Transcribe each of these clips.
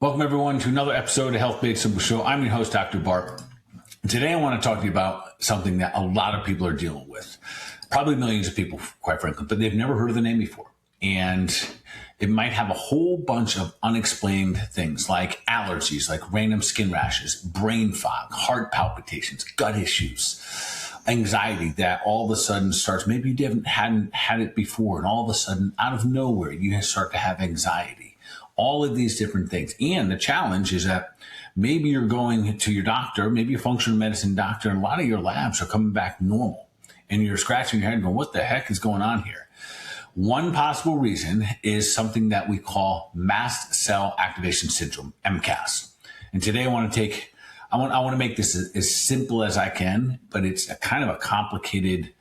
Welcome everyone to another episode of Health Made Simple Show. I'm your host, Dr. Bart. Today I want to talk to you about something that a lot of people are dealing with. Probably millions of people, quite frankly, but they've never heard of the name before. And it might have a whole bunch of unexplained things like allergies, like random skin rashes, brain fog, heart palpitations, gut issues, anxiety that all of a sudden starts, maybe you hadn't had it before, and all of a sudden, out of nowhere, you start to have anxiety. All of these different things. And the challenge is that maybe you're going to your doctor, maybe a functional medicine doctor, and a lot of your labs are coming back normal. And you're scratching your head and going, what the heck is going on here? One possible reason is something that we call Mast Cell Activation Syndrome, MCAS. And today I want to make this as simple as I can, but it's a kind of a complicated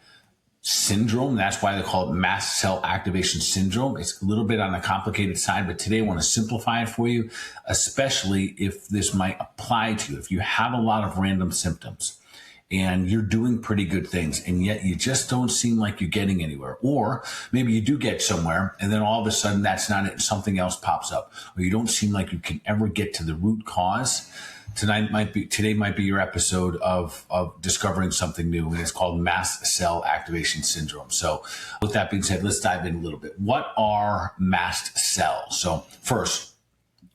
syndrome. That's why they call it Mast Cell Activation Syndrome. It's a little bit on the complicated side, but today I want to simplify it for you, especially if this might apply to you. If you have a lot of random symptoms and you're doing pretty good things, and yet you just don't seem like you're getting anywhere. Or maybe you do get somewhere, and then all of a sudden that's not it, and something else pops up. Or you don't seem like you can ever get to the root cause. Today might be your episode of discovering something new, and it's called Mast Cell Activation Syndrome. So with that being said, let's dive in a little bit. What are mast cells? So first,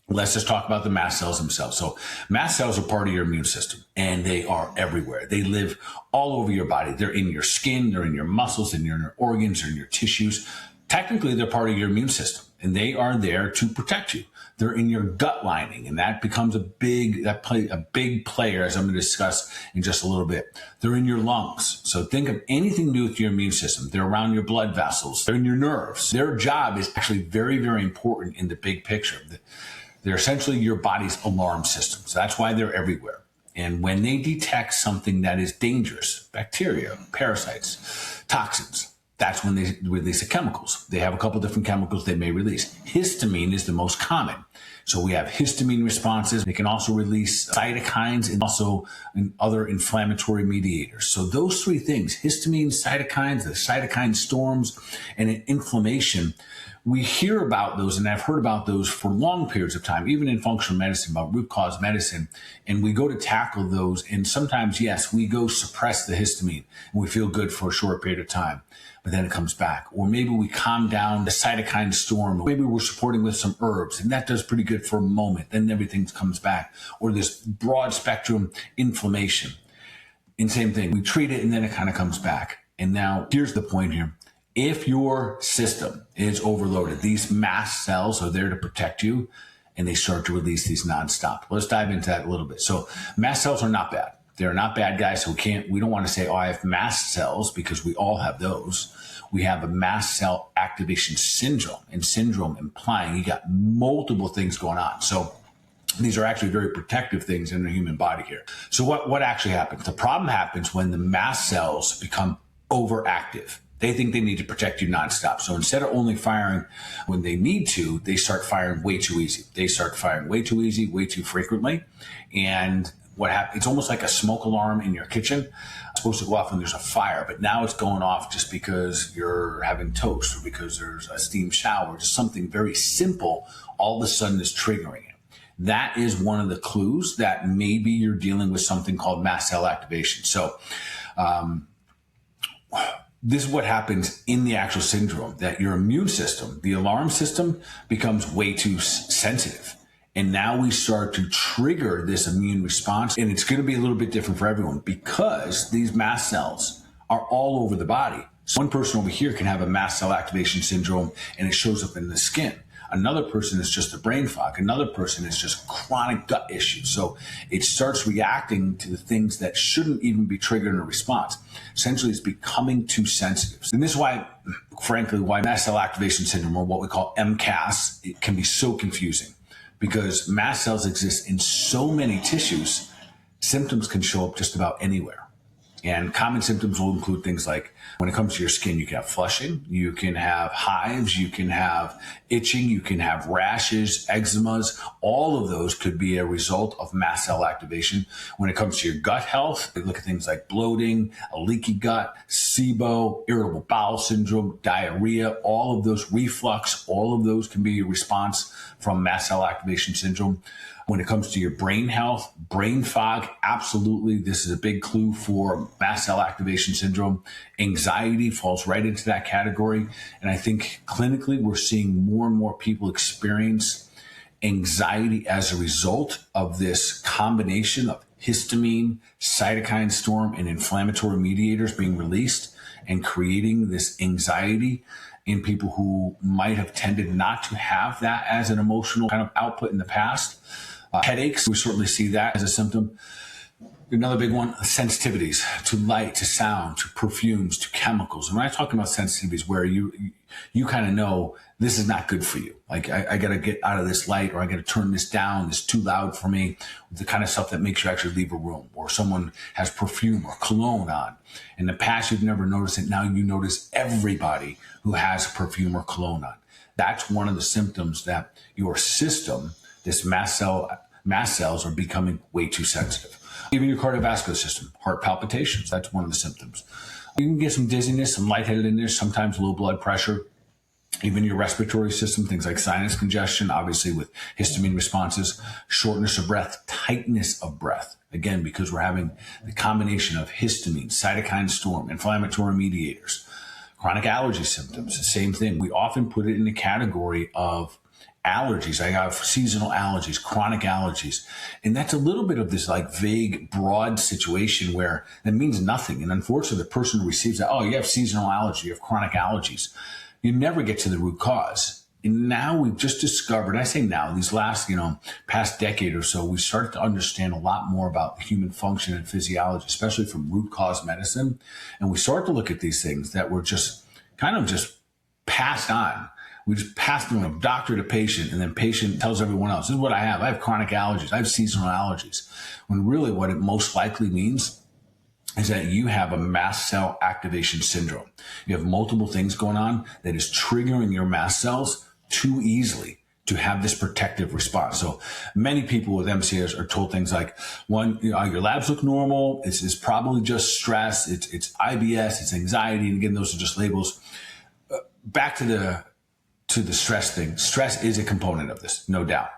let's just talk about the mast cells themselves. So mast cells are part of your immune system, and they are everywhere. They live all over your body. They're in your skin, they're in your muscles, in your organs, or in your tissues. Technically, they're part of your immune system, and they are there to protect you. They're in your gut lining, and that becomes a big player, as I'm going to discuss in just a little bit. They're in your lungs. So think of anything to do with your immune system. They're around your blood vessels. They're in your nerves. Their job is actually very, very important in the big picture. They're essentially your body's alarm system. So that's why they're everywhere. And when they detect something that is dangerous, bacteria, parasites, toxins, that's when they release the chemicals. They have a couple different chemicals they may release. Histamine is the most common. So we have histamine responses. They can also release cytokines and also other inflammatory mediators. So those three things, histamine, cytokines, the cytokine storms, and inflammation, we hear about those, and I've heard about those for long periods of time, even in functional medicine, about root cause medicine, and we go to tackle those, and sometimes, yes, we go suppress the histamine, and we feel good for a short period of time, but then it comes back. Or maybe we calm down the cytokine storm, or maybe we're supporting with some herbs, and that does pretty good for a moment, then everything comes back. Or this broad spectrum inflammation, and same thing, we treat it, and then it kind of comes back. And now, here's the point here. If your system is overloaded, these mast cells are there to protect you, and they start to release these nonstop. Let's dive into that a little bit. So mast cells are not bad. They're not bad guys. So we don't want to say, oh, I have mast cells, because we all have those. We have a mast cell activation syndrome, and syndrome implying you got multiple things going on. So these are actually very protective things in the human body here. So what actually happens? The problem happens when the mast cells become overactive. They think they need to protect you nonstop. So instead of only firing when they need to, they start firing way too easy. They start firing way too easy, way too frequently. And what happens, it's almost like a smoke alarm in your kitchen. It's supposed to go off when there's a fire, but now it's going off just because you're having toast, or because there's a steam shower, just something very simple all of a sudden is triggering it. That is one of the clues that maybe you're dealing with something called mast cell activation. So, this is what happens in the actual syndrome, that your immune system, the alarm system, becomes way too sensitive. And now we start to trigger this immune response. And it's going to be a little bit different for everyone, because these mast cells are all over the body. So one person over here can have a mast cell activation syndrome, and it shows up in the skin. Another person is just a brain fog. Another person is just chronic gut issues. So it starts reacting to the things that shouldn't even be triggered in a response. Essentially, it's becoming too sensitive. And this is why, frankly, why mast cell activation syndrome, or what we call MCAS, it can be so confusing, because mast cells exist in so many tissues, symptoms can show up just about anywhere. And common symptoms will include things like, when it comes to your skin, you can have flushing, you can have hives, you can have itching, you can have rashes, eczemas. All of those could be a result of mast cell activation. When it comes to your gut health, we look at things like bloating, a leaky gut, SIBO, irritable bowel syndrome, diarrhea, all of those, reflux, all of those can be a response from mast cell activation syndrome. When it comes to your brain health, brain fog, absolutely. This is a big clue for mast cell activation syndrome. Anxiety falls right into that category. And I think clinically, we're seeing more and more people experience anxiety as a result of this combination of histamine, cytokine storm, and inflammatory mediators being released and creating this anxiety in people who might have tended not to have that as an emotional kind of output in the past. Headaches, we certainly see that as a symptom. Another big one, sensitivities to light, to sound, to perfumes, to chemicals. And when I talk about sensitivities where you kind of know this is not good for you. Like I got to get out of this light, or I got to turn this down. It's too loud for me. The kind of stuff that makes you actually leave a room, or someone has perfume or cologne on. In the past, you've never noticed it. Now you notice everybody who has perfume or cologne on. That's one of the symptoms that your system, this mast cells are becoming way too sensitive. Even your cardiovascular system, heart palpitations, that's one of the symptoms. You can get some dizziness, some lightheadedness, sometimes low blood pressure. Even your respiratory system, things like sinus congestion, obviously with histamine responses, shortness of breath, tightness of breath. Again, because we're having the combination of histamine, cytokine storm, inflammatory mediators. Chronic allergy symptoms, the same thing. We often put it in the category of allergies. I have seasonal allergies, chronic allergies. And that's a little bit of this like vague, broad situation where that means nothing. And unfortunately, the person who receives that, oh, you have seasonal allergy, you have chronic allergies. You never get to the root cause. And now we've just discovered, I say now, these last, past decade or so, we started to understand a lot more about human function and physiology, especially from root cause medicine. And we start to look at these things that were just kind of just passed on. We just passed them from doctor to patient, and then patient tells everyone else, this is what I have. I have chronic allergies. I have seasonal allergies. When really what it most likely means is that you have a mast cell activation syndrome. You have multiple things going on that is triggering your mast cells too easily to have this protective response. So many people with MCAS are told things like, one, your labs look normal. It's probably just stress. It's IBS. It's anxiety. And again, those are just labels. Back to the stress thing. Stress is a component of this, no doubt.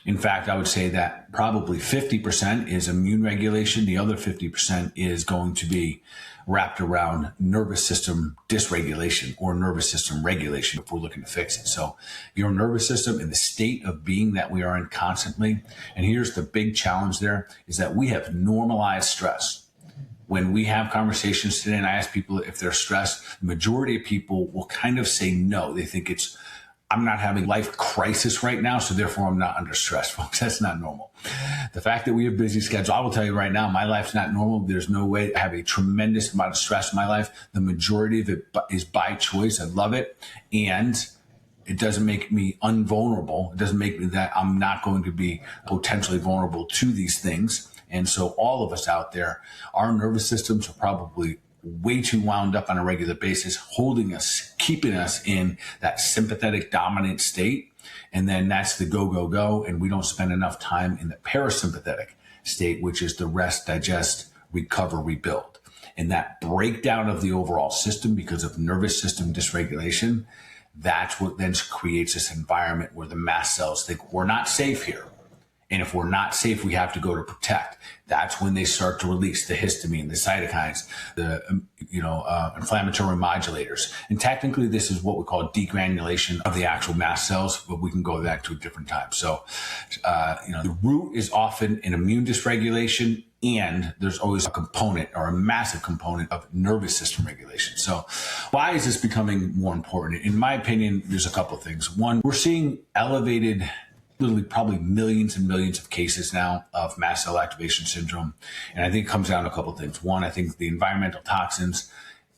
In fact, I would say that probably 50% is immune regulation. The other 50% is going to be wrapped around nervous system dysregulation or nervous system regulation if we're looking to fix it. So your nervous system in the state of being that we are in constantly, and here's the big challenge there, is that we have normalized stress. When we have conversations today and I ask people if they're stressed, the majority of people will kind of say no. They think it's, I'm not having life crisis right now, so therefore I'm not under stress, folks. That's not normal. The fact that we have busy schedules, I will tell you right now, my life's not normal. There's no way I have a tremendous amount of stress in my life. The majority of it is by choice. I love it. And it doesn't make me invulnerable. It doesn't make me that I'm not going to be potentially vulnerable to these things. And so all of us out there, our nervous systems are probably way too wound up on a regular basis, holding us, keeping us in that sympathetic dominant state. And then that's the go, go, go. And we don't spend enough time in the parasympathetic state, which is the rest, digest, recover, rebuild. And that breakdown of the overall system because of nervous system dysregulation, that's what then creates this environment where the mast cells think we're not safe here. And if we're not safe, we have to go to protect. That's when they start to release the histamine, the cytokines, the inflammatory modulators. And technically, this is what we call degranulation of the actual mast cells, but we can go back to a different time. So, the root is often an immune dysregulation, and there's always a component or a massive component of nervous system regulation. So why is this becoming more important? In my opinion, there's a couple of things. One, we're seeing elevated, literally probably millions and millions of cases now of mast cell activation syndrome. And I think it comes down to a couple of things. One, I think the environmental toxins,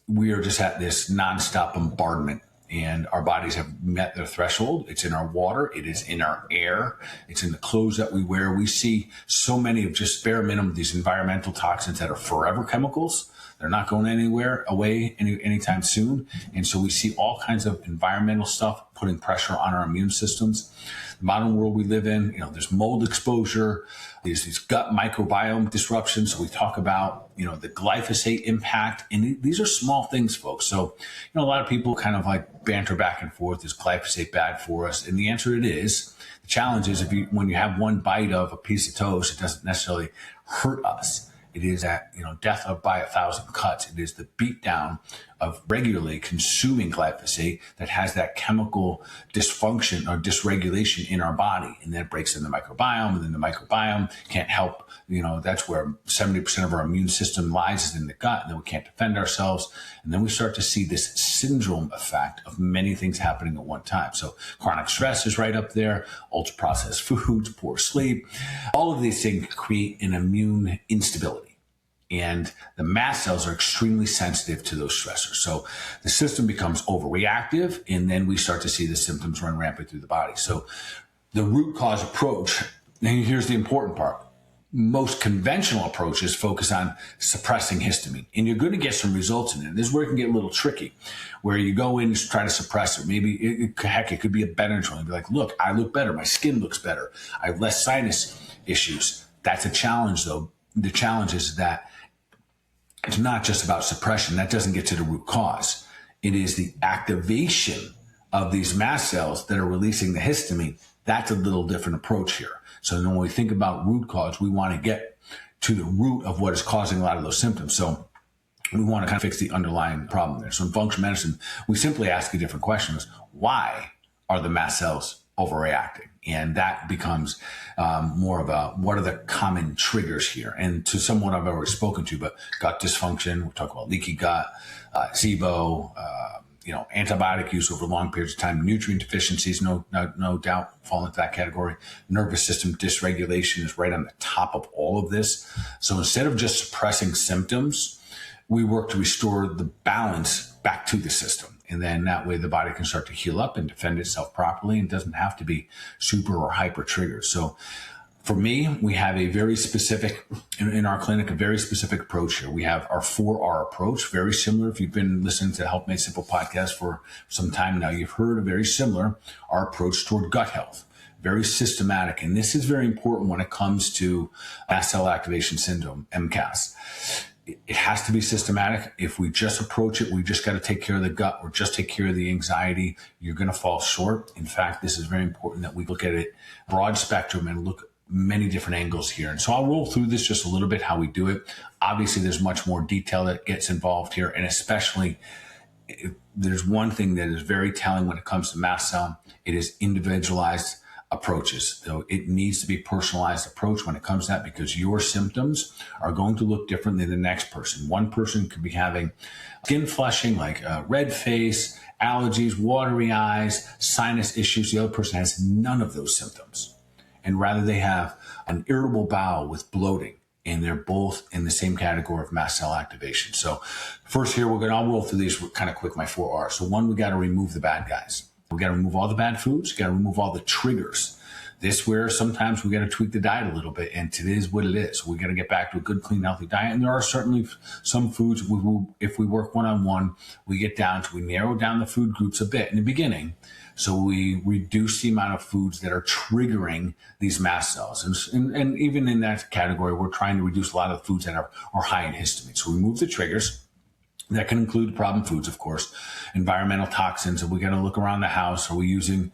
we are just at this nonstop bombardment and our bodies have met their threshold. It's in our water. It is in our air. It's in the clothes that we wear. We see so many of just bare minimum, these environmental toxins that are forever chemicals. They're not going anywhere away anytime soon. And so we see all kinds of environmental stuff putting pressure on our immune systems. The modern world we live in, there's mold exposure, there's these gut microbiome disruptions. So we talk about, the glyphosate impact. And these are small things, folks. So, a lot of people kind of like banter back and forth. Is glyphosate bad for us? And the answer, it is. The challenge is when you have one bite of a piece of toast, it doesn't necessarily hurt us. It is that, death by 1,000 cuts. It is the beatdown of regularly consuming glyphosate that has that chemical dysfunction or dysregulation in our body. And that breaks in the microbiome, and then the microbiome can't help. That's where 70% of our immune system lies, is in the gut, and then we can't defend ourselves. And then we start to see this syndrome effect of many things happening at one time. So chronic stress is right up there, ultra processed foods, poor sleep. All of these things create an immune instability. And the mast cells are extremely sensitive to those stressors. So the system becomes overreactive, and then we start to see the symptoms run rampant through the body. So the root cause approach, and here's the important part. Most conventional approaches focus on suppressing histamine, and you're going to get some results in it. This is where it can get a little tricky, where you go in and try to suppress it. Maybe, it could be a Benadryl. You'd be like, look, I look better. My skin looks better. I have less sinus issues. That's a challenge, though. The challenge is that it's not just about suppression. That doesn't get to the root cause. It is the activation of these mast cells that are releasing the histamine. That's a little different approach here. So then when we think about root cause, we want to get to the root of what is causing a lot of those symptoms. So we want to kind of fix the underlying problem there. So in functional medicine, we simply ask a different question: is why are the mast cells overreacting? And that becomes more of a, what are the common triggers here? And to someone I've already spoken to, but gut dysfunction, we talk about leaky gut, SIBO, antibiotic use over long periods of time, nutrient deficiencies, no doubt fall into that category. Nervous system dysregulation is right on the top of all of this. So instead of just suppressing symptoms, we work to restore the balance back to the system. And then that way the body can start to heal up and defend itself properly, and doesn't have to be super or hyper triggered. So for me, we have a very specific, in our clinic, a very specific approach here. We have our 4R approach, very similar. If you've been listening to the Health Made Simple podcast for some time now, you've heard a very similar, our approach toward gut health. Very systematic. And this is very important when it comes to Mast Cell Activation Syndrome, MCAS. It has to be systematic. If we just approach it, we just got to take care of the gut or just take care of the anxiety, you're going to fall short. In fact, this is very important that we look at it broad spectrum and look many different angles here. And so I'll roll through this just a little bit, how we do it. Obviously, there's much more detail that gets involved here. And especially, if there's one thing that is very telling when it comes to mast cell, it is individualized approaches. So it needs to be personalized approach when it comes to that, because your symptoms are going to look different than the next person. One person could be having skin flushing, like red face, allergies, watery eyes, sinus issues. The other person has none of those symptoms. And rather they have an irritable bowel with bloating, and they're both in the same category of mast cell activation. So first here, I'll roll through these kind of quick, my 4R. So one, we got to remove the bad guys. We got to remove all the bad foods. We got to remove all the triggers. This where sometimes we got to tweak the diet a little bit, and it is what it is. We got to get back to a good, clean, healthy diet. And there are certainly some foods if we work one-on-one, we narrow down the food groups a bit in the beginning. So we reduce the amount of foods that are triggering these mast cells. And even in that category, we're trying to reduce a lot of the foods that are high in histamine. So remove the triggers. That can include problem foods, of course, environmental toxins. And we got to look around the house. Are we using,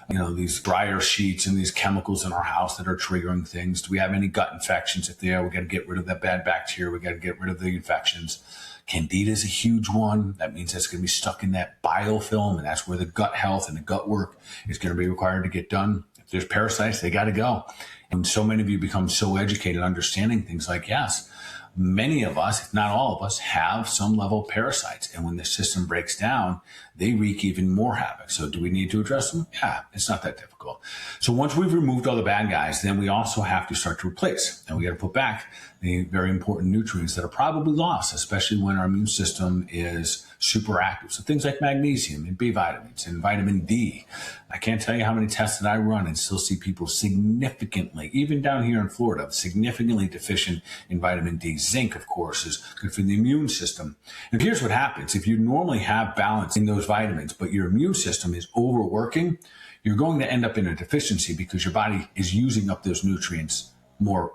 these dryer sheets and these chemicals in our house that are triggering things? Do we have any gut infections? If they are, we got to get rid of that bad bacteria. We got to get rid of the infections. Candida is a huge one. That means that's going to be stuck in that biofilm, and that's where the gut health and the gut work is going to be required to get done. If there's parasites, they got to go. And so many of you become so educated understanding things like, yes, many of us, if not all of us, have some level of parasites. And when the system breaks down, they wreak even more havoc. So do we need to address them? Yeah, it's not that difficult. So once we've removed all the bad guys, then we also have to start to replace. And we got to put back the very important nutrients that are probably lost, especially when our immune system is super active. So things like magnesium and B vitamins and vitamin D. I can't tell you how many tests that I run and still see people significantly, even down here in Florida, significantly deficient in vitamin D. Zinc, of course, is good for the immune system. And here's what happens. If you normally have balance in those vitamins, but your immune system is overworking, you're going to end up in a deficiency because your body is using up those nutrients more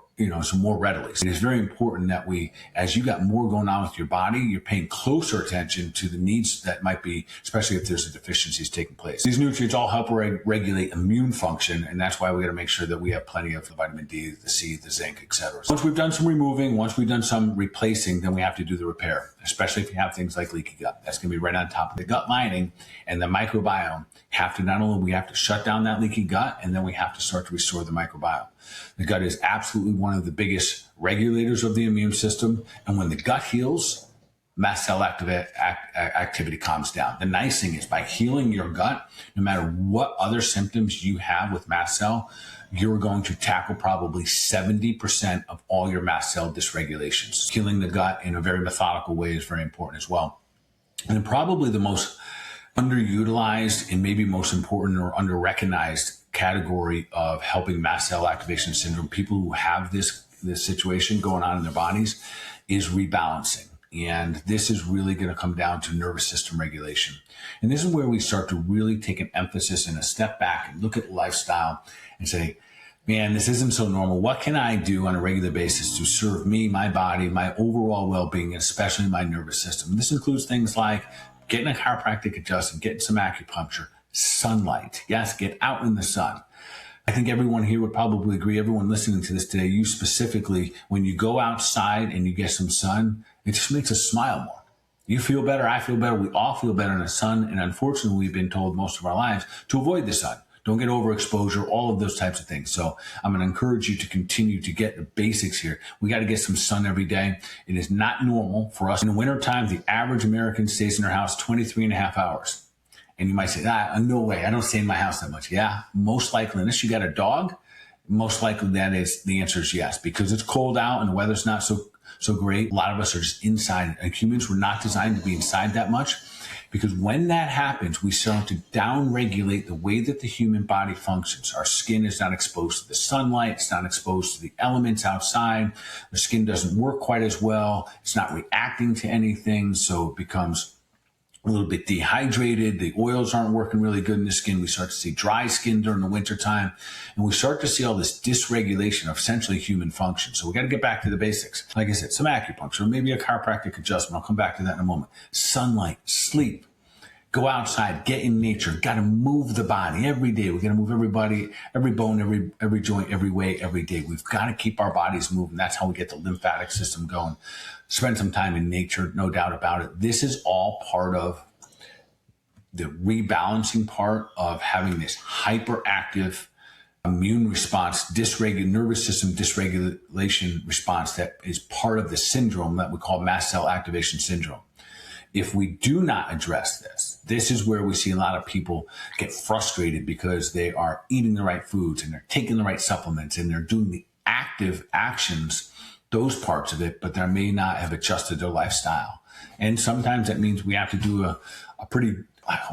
readily. So it is very important that as you got more going on with your body, you're paying closer attention to the needs that might be, especially if there's a deficiencies taking place. These nutrients all help regulate immune function, and that's why we got to make sure that we have plenty of the vitamin D, the C, the zinc, etc. Once we've done some removing, once we've done some replacing, then we have to do the repair, especially if you have things like leaky gut. That's going to be right on top of the gut lining, and the microbiome we have to shut down that leaky gut, and then we have to start to restore the microbiome. The gut is absolutely one of the biggest regulators of the immune system. And when the gut heals, mast cell activity calms down. The nice thing is by healing your gut, no matter what other symptoms you have with mast cell, you're going to tackle probably 70% of all your mast cell dysregulations. Healing the gut in a very methodical way is very important as well. And probably the most underutilized and maybe most important or under-recognized category of helping mast cell activation syndrome, people who have this situation going on in their bodies, is rebalancing. And this is really going to come down to nervous system regulation. And this is where we start to really take an emphasis and a step back and look at lifestyle and say, man, this isn't so normal. What can I do on a regular basis to serve me, my body, my overall well-being, especially my nervous system? And this includes things like getting a chiropractic adjustment, getting some acupuncture, sunlight. Yes, get out in the sun. I think everyone here would probably agree, everyone listening to this today, you specifically, when you go outside and you get some sun, it just makes us smile more. You feel better, I feel better, we all feel better in the sun. And unfortunately, we've been told most of our lives to avoid the sun. Don't get overexposure, all of those types of things. So I'm going to encourage you to continue to get the basics here. We got to get some sun every day. It is not normal for us. In the wintertime, the average American stays in their house 23 and a half hours. And you might say, no way, I don't stay in my house that much. Yeah, most likely, unless you got a dog, most likely the answer is yes, because it's cold out and the weather's not so great. A lot of us are just inside, and humans were not designed to be inside that much, because when that happens, we start to downregulate the way that the human body functions. Our skin is not exposed to the sunlight. It's not exposed to the elements outside. The skin doesn't work quite as well. It's not reacting to anything, so it becomes a little bit dehydrated. The oils aren't working really good in the skin. We start to see dry skin during the wintertime, and we start to see all this dysregulation of essentially human function. So we got to get back to the basics. Like I said, some acupuncture, maybe a chiropractic adjustment. I'll come back to that in a moment. Sunlight, sleep, go outside, get in nature. Got to move the body every day. We got to move every body, every bone, every joint, every way, every day. We've got to keep our bodies moving. That's how we get the lymphatic system going. Spend some time in nature, no doubt about it. This is all part of the rebalancing part of having this hyperactive immune response, nervous system dysregulation response that is part of the syndrome that we call mast cell activation syndrome. If we do not address this is where we see a lot of people get frustrated because they are eating the right foods and they're taking the right supplements and they're doing the active actions, those parts of it, but they may not have adjusted their lifestyle. And sometimes that means we have to do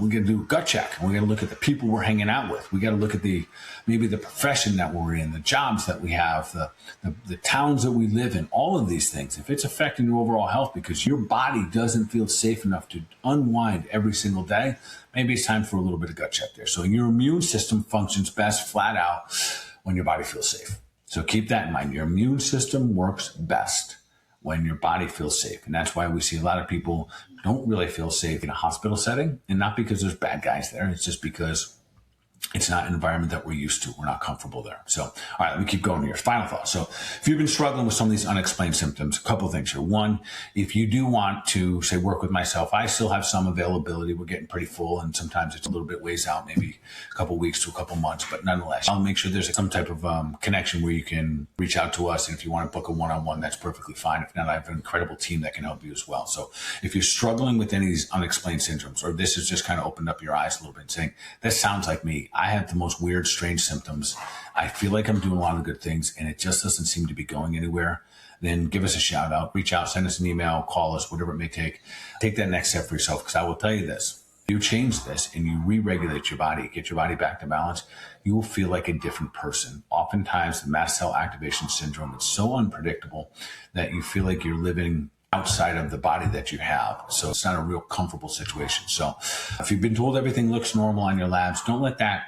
we got to do a gut check. We got to look at the people we're hanging out with. We got to look at maybe the profession that we're in, the jobs that we have, the towns that we live in, all of these things. If it's affecting your overall health because your body doesn't feel safe enough to unwind every single day, maybe it's time for a little bit of gut check there. So your immune system functions best flat out when your body feels safe. So keep that in mind. Your immune system works best when your body feels safe. And that's why we see a lot of people don't really feel safe in a hospital setting, and not because there's bad guys there. It's just because It's not an environment that we're used to. We're not comfortable there. So, all right, let me keep going here. Final thought. So if you've been struggling with some of these unexplained symptoms, a couple of things here. One, if you do want to, say, work with myself, I still have some availability. We're getting pretty full, and sometimes it's a little bit ways out, maybe a couple of weeks to a couple of months. But nonetheless, I'll make sure there's some type of connection where you can reach out to us. And if you want to book a one-on-one, that's perfectly fine. If not, I have an incredible team that can help you as well. So if you're struggling with any of these unexplained syndromes, or this has just kind of opened up your eyes a little bit and saying, that sounds like me. I have the most weird, strange symptoms. I feel like I'm doing a lot of good things and it just doesn't seem to be going anywhere. Then give us a shout out, reach out, send us an email, call us, whatever it may take. Take that next step for yourself, because I will tell you this. If you change this and you re-regulate your body, get your body back to balance, you will feel like a different person. Oftentimes, the Mast Cell Activation Syndrome is so unpredictable that you feel like you're living outside of the body that you have. So it's not a real comfortable situation. So if you've been told everything looks normal on your labs, don't let that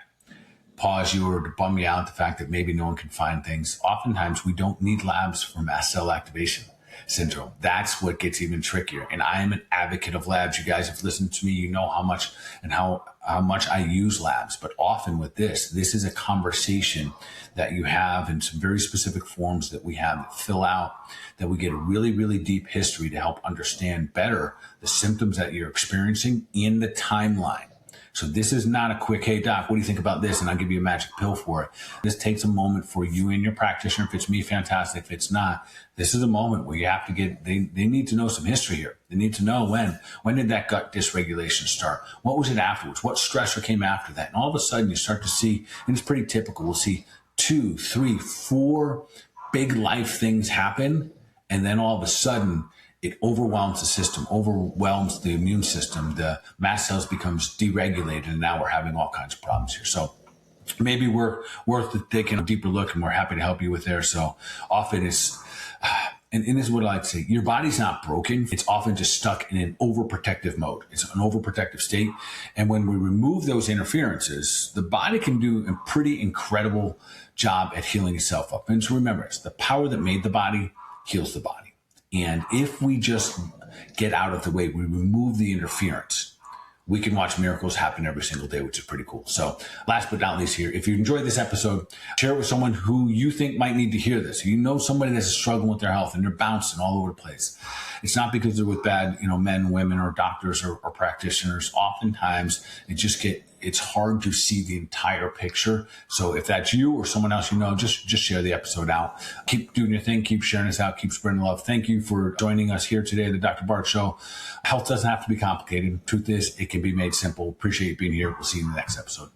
pause you or to bum you out, the fact that maybe no one can find things. Oftentimes, we don't need labs for Mast Cell Activation Syndrome. That's what gets even trickier. And I am an advocate of labs. You guys have listened to me. You know how much and how much I use labs. But often with this is a conversation that you have in some very specific forms that we have that fill out, that we get a really, really deep history to help understand better the symptoms that you're experiencing in the timeline. So this is not a quick, hey, doc, what do you think about this? And I'll give you a magic pill for it. This takes a moment for you and your practitioner. If it's me, fantastic. If it's not, this is a moment where you have to they need to know some history here. They need to know when did that gut dysregulation start? What was it afterwards? What stressor came after that? And all of a sudden you start to see, and it's pretty typical, we'll see 2, 3, 4 big life things happen. And then all of a sudden, it overwhelms the system, overwhelms the immune system. The mast cells becomes deregulated, and now we're having all kinds of problems here. So maybe we're worth taking a deeper look, and we're happy to help you with there. So often it's, and this is what I like to say, your body's not broken. It's often just stuck in an overprotective mode. It's an overprotective state. And when we remove those interferences, the body can do a pretty incredible job at healing itself up. And so remember, it's the power that made the body heals the body. And if we just get out of the way, we remove the interference, we can watch miracles happen every single day, which is pretty cool. So last but not least here, if you enjoyed this episode, share it with someone who you think might need to hear this. You know somebody that's struggling with their health and they're bouncing all over the place. It's not because they're with bad, men, women, or doctors or practitioners. Oftentimes it's hard to see the entire picture. So if that's you or someone else just share the episode out. Keep doing your thing. Keep sharing us out. Keep spreading love. Thank you for joining us here today at the Dr. Bart Show. Health doesn't have to be complicated. Truth is, it can be made simple. Appreciate you being here. We'll see you in the next episode.